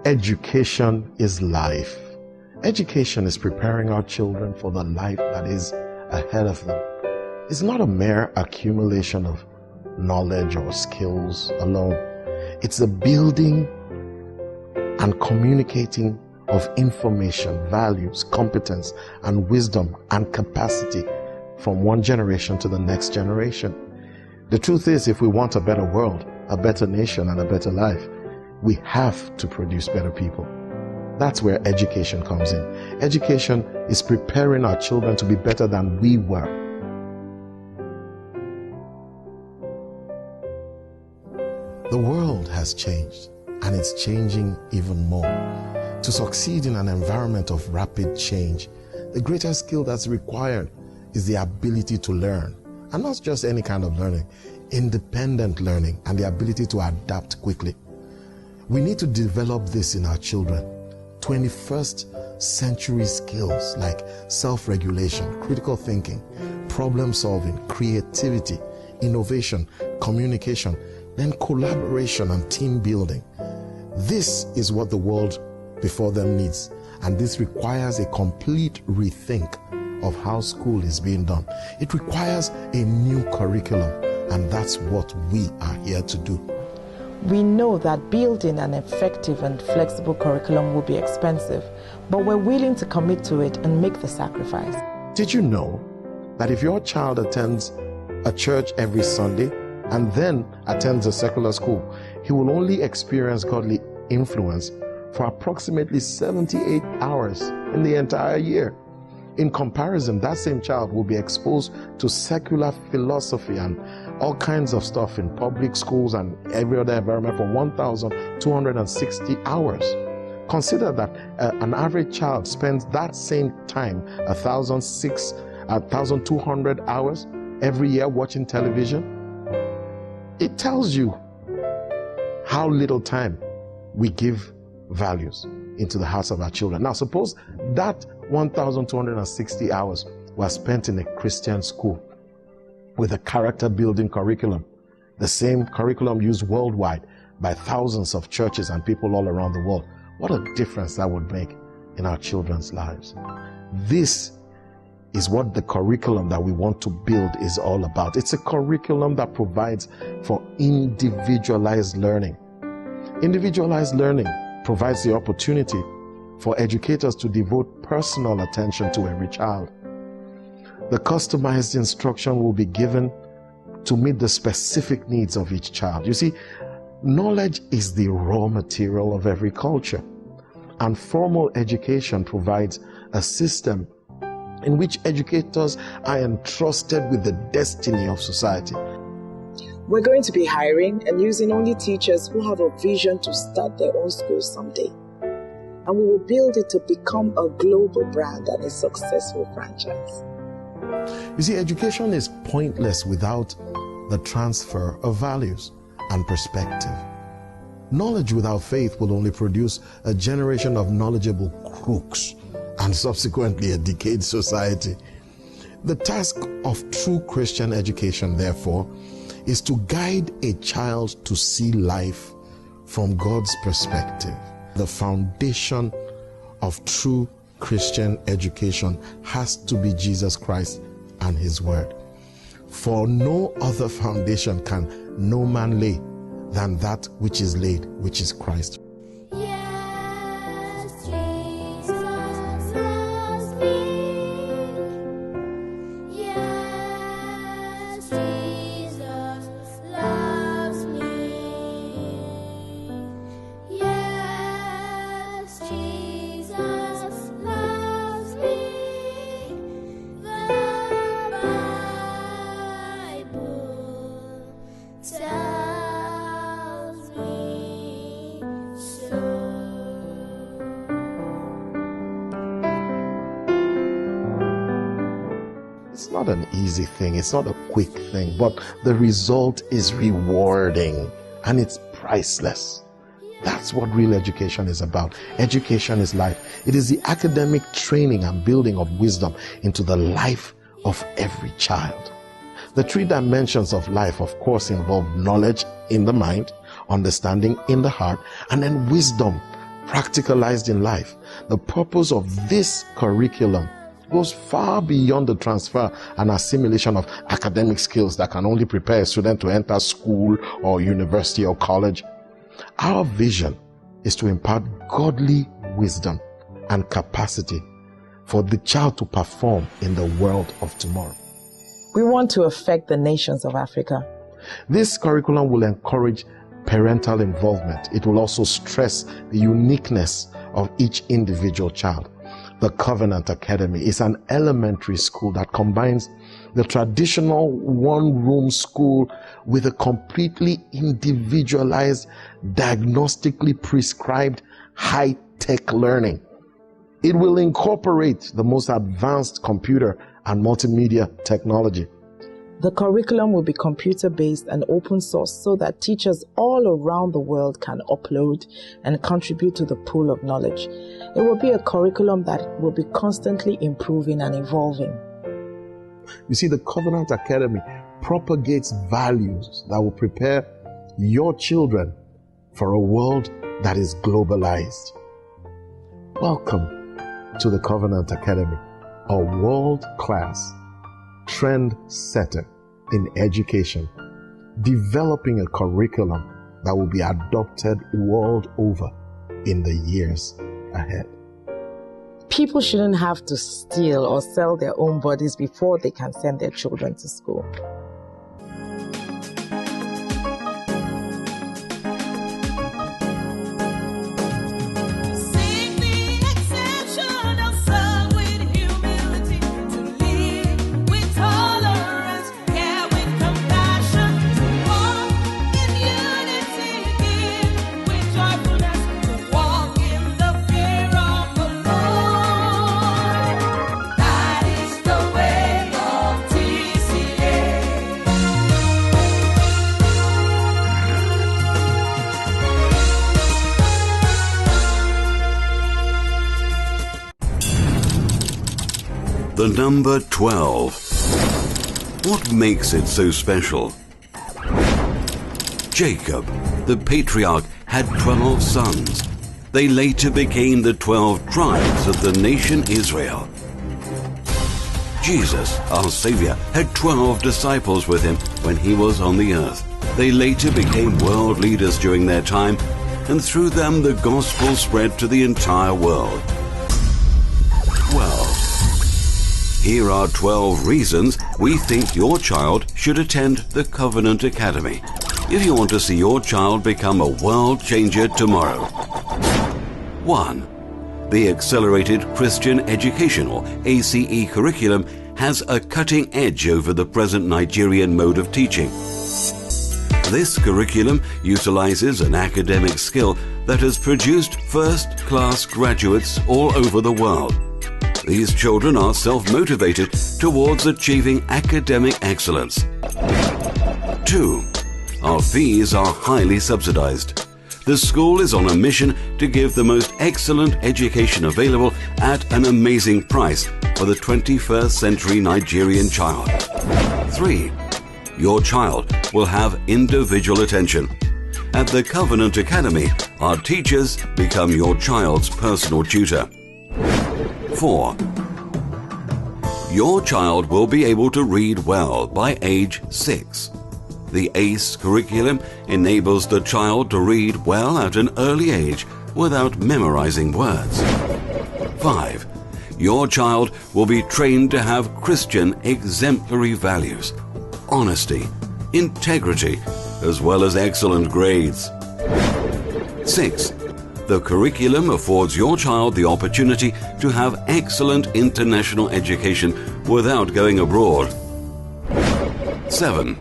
Education is life. Education is preparing our children for the life that is ahead of them. It's not a mere accumulation of knowledge or skills alone. It's the building and communicating of information, values, competence, and wisdom and capacity from one generation to the next generation. The truth is, if we want a better world, a better nation, and a better life, we have to produce better people. That's where education comes in. Education is preparing our children to be better than we were. The world has changed, and it's changing even more. To succeed in an environment of rapid change, the greatest skill that's required is the ability to learn. And not just any kind of learning, independent learning and the ability to adapt quickly. We need to develop this in our children. 21st century skills like self-regulation, critical thinking, problem solving, creativity, innovation, communication, then collaboration and team building. This is what the world before them needs, and this requires a complete rethink of how school is being done. It requires a new curriculum, and that's what we are here to do. We know that building an effective and flexible curriculum will be expensive, but we're willing to commit to it and make the sacrifice. Did you know that if your child attends a church every Sunday and then attends a secular school, he will only experience godly influence for approximately 78 hours in the entire year? In comparison, that same child will be exposed to secular philosophy and all kinds of stuff in public schools and every other environment for 1,260 hours. Consider that an average child spends that same time, 1,200 hours every year watching television. It tells you how little time we give values into the hearts of our children. Now, suppose that 1,260 hours was spent in a Christian school with a character-building curriculum, the same curriculum used worldwide by thousands of churches and people all around the world. What a difference that would make in our children's lives. This is what the curriculum that we want to build is all about. It's a curriculum that provides for individualized learning. Individualized learning provides the opportunity for educators to devote personal attention to every child. The customized instruction will be given to meet the specific needs of each child. You see, knowledge is the raw material of every culture, and formal education provides a system in which educators are entrusted with the destiny of society. We're going to be hiring and using only teachers who have a vision to start their own school someday. And we will build it to become a global brand and a successful franchise. You see, education is pointless without the transfer of values and perspective. Knowledge without faith will only produce a generation of knowledgeable crooks and subsequently a decayed society. The task of true Christian education, therefore, is to guide a child to see life from God's perspective. The foundation of true Christian education has to be Jesus Christ and His Word. For no other foundation can no man lay than that which is laid, which is Christ. It's not an easy thing, it's not a quick thing, but the result is rewarding and it's priceless. That's what real education is about. Education is life. It is the academic training and building of wisdom into the life of every child. The 3 dimensions of life, of course, involve knowledge in the mind, understanding in the heart, and then wisdom practicalized in life. The purpose of this curriculum goes far beyond the transfer and assimilation of academic skills that can only prepare a student to enter school or university or college. Our vision is to impart godly wisdom and capacity for the child to perform in the world of tomorrow. We want to affect the nations of Africa. This curriculum will encourage parental involvement. It will also stress the uniqueness of each individual child. The Covenant Academy is an elementary school that combines the traditional one-room school with a completely individualized, diagnostically prescribed high-tech learning. It will incorporate the most advanced computer and multimedia technology. The curriculum will be computer-based and open source so that teachers all around the world can upload and contribute to the pool of knowledge. It will be a curriculum that will be constantly improving and evolving. You see, the Covenant Academy propagates values that will prepare your children for a world that is globalized. Welcome to the Covenant Academy, a world-class trend setter in education, developing a curriculum that will be adopted world over in the years ahead. People shouldn't have to steal or sell their own bodies before they can send their children to school. The number 12. What makes it so special? Jacob, the patriarch, had 12 sons. They later became the 12 tribes of the nation Israel. Jesus, our Savior, had 12 disciples with him when he was on the earth. They later became world leaders during their time, and through them the gospel spread to the entire world. 12. Here are 12 reasons we think your child should attend the Covenant Academy if you want to see your child become a world changer tomorrow. 1. The Accelerated Christian Education, or ACE curriculum, has a cutting edge over the present Nigerian mode of teaching. This curriculum utilizes an academic skill that has produced first-class graduates all over the world. These children are self-motivated towards achieving academic excellence. 2. Our fees are highly subsidized. The school is on a mission to give the most excellent education available at an amazing price for the 21st century Nigerian child. 3. Your child will have individual attention. At the Covenant Academy, our teachers become your child's personal tutor. 4. Your child will be able to read well by age 6. The ACE curriculum enables the child to read well at an early age without memorizing words. 5. Your child will be trained to have Christian exemplary values, honesty, integrity, as well as excellent grades. 6. The curriculum affords your child the opportunity to have excellent international education without going abroad. 7.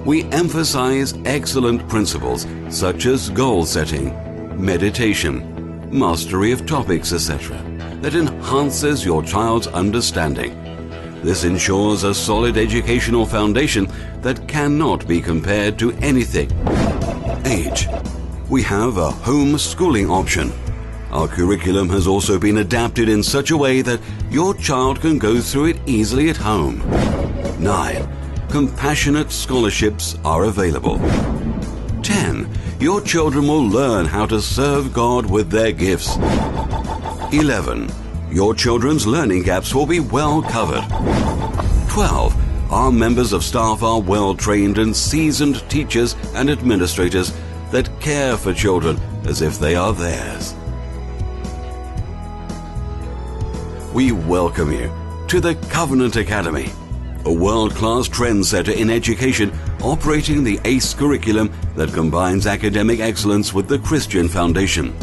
We emphasize excellent principles such as goal setting, meditation, mastery of topics, etc., that enhances your child's understanding. This ensures a solid educational foundation that cannot be compared to anything. 8. We have a home schooling option. Our curriculum has also been adapted in such a way that your child can go through it easily at home. 9. Compassionate scholarships are available. 10. Your children will learn how to serve God with their gifts. 11. Your children's learning gaps will be well covered. 12. Our members of staff are well-trained and seasoned teachers and administrators that care for children as if they are theirs. We welcome you to the Covenant Academy, a world-class trendsetter in education operating the ACE curriculum that combines academic excellence with the Christian foundation.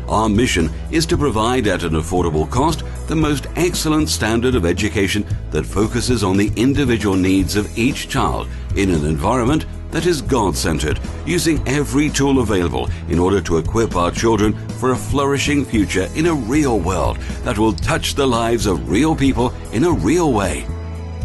Our mission is to provide at an affordable cost the most excellent standard of education that focuses on the individual needs of each child in an environment that is God-centered, using every tool available in order to equip our children for a flourishing future in a real world that will touch the lives of real people in a real way.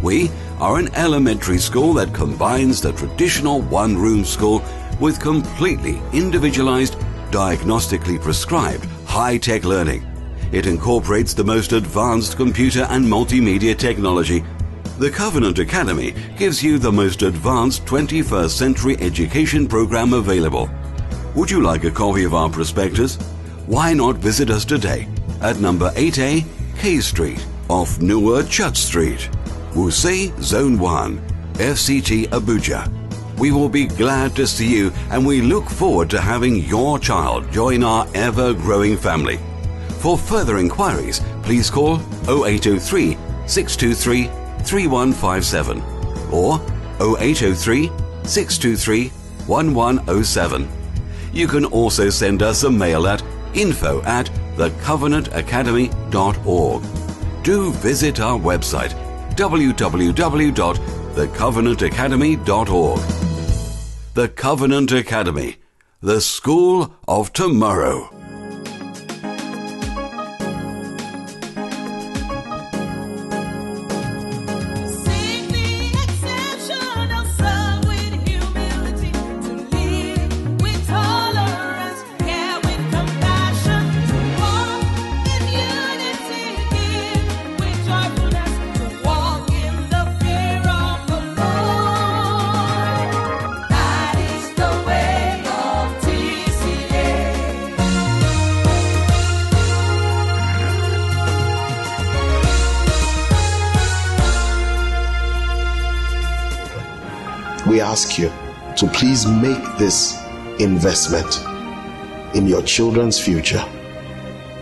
We are an elementary school that combines the traditional one-room school with completely individualized, diagnostically prescribed high-tech learning. It incorporates the most advanced computer and multimedia technology. The Covenant Academy gives you the most advanced 21st century education program available. Would you like a copy of our prospectus? Why not visit us today at number 8A K Street off Newer Church Street, Wuse Zone 1, FCT Abuja. We will be glad to see you, and we look forward to having your child join our ever-growing family. For further inquiries, please call 0803 623 3157 or 0803 623 1107. You can also send us a mail at info@thecovenantacademy.org. Do visit our website www.thecovenantacademy.org. The Covenant Academy, the school of tomorrow. We ask you to please make this investment in your children's future.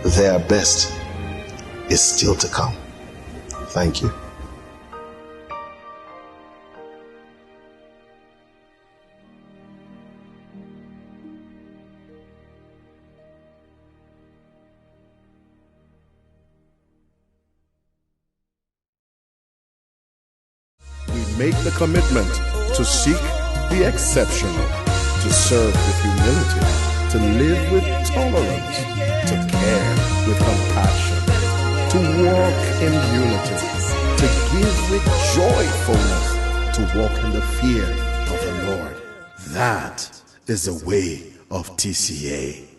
Their best is still to come. Thank you. We make the commitment to seek the exceptional, to serve with humility, to live with tolerance, to care with compassion, to walk in unity, to give with joyfulness, to walk in the fear of the Lord. That is the way of TCA.